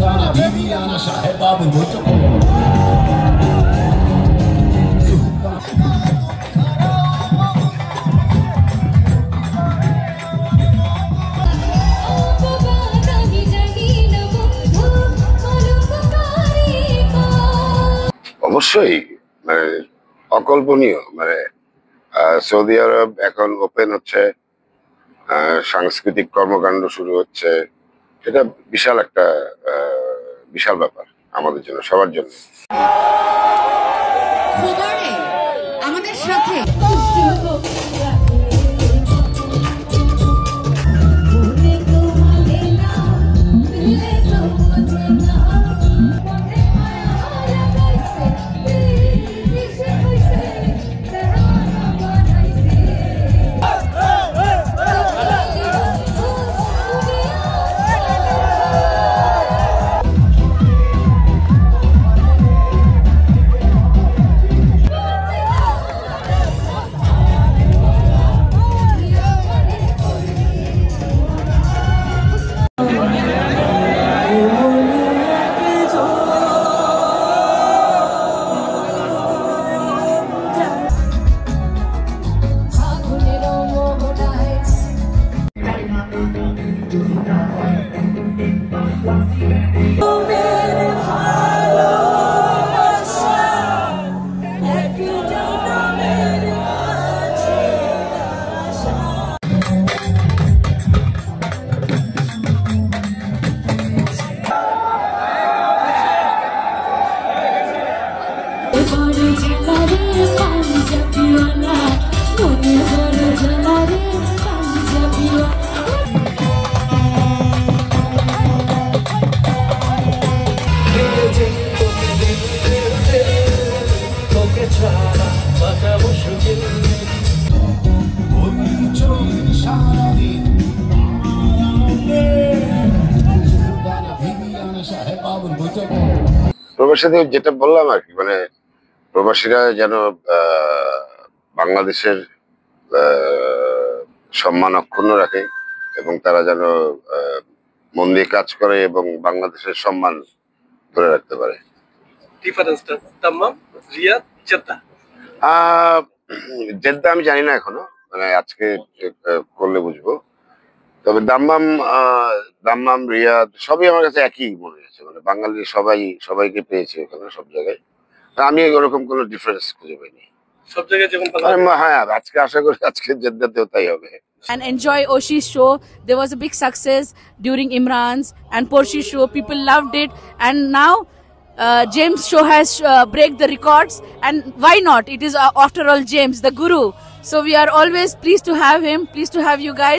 सुल्ताना बीबियाना साहेबाब मुझको অবশ্যই মানে অকল্পনীয় মানে সৌদি আরব এখন ওপেন হচ্ছে, সাংস্কৃতিক কর্মকাণ্ড শুরু হচ্ছে। এটা বিশাল একটা বিশাল ব্যাপার আমাদের জন্য, সবার জন্য। আমাদের সাথে প্রবাসীদের যেটা বললাম আর কি, মানে প্রবাসীরা যেন বাংলাদেশের সম্মান অক্ষুণ্ণ রাখে এবং তারা যেন মন দিয়ে কাজ করে এবং বাংলাদেশের সম্মান ধরে রাখতে পারে। জেদ্দা আমি জানি না এখনো, মানে আজকে করলে বুঝবো। তবে দাম্মাম রিয়াদ সবই আমার কাছে একই মনে হয়েছে, মানে বাঙালি সবাইকে পেয়েছে ওখানে সব জায়গায়। আমি ওরকম কোনো ডিফারেন্স খুঁজে পাইনি সব জায়গায় যেমন। হ্যাঁ, আজকে আশা করি আজকে জেদ্দাতেও তাই হবে। And enjoy Oshi's show. There was a big success during Imran's and Porsche's show. People loved it, and now James' show has break the records. And why not? It is after all James, the guru. So we are always pleased to have him. Pleased to have you guys.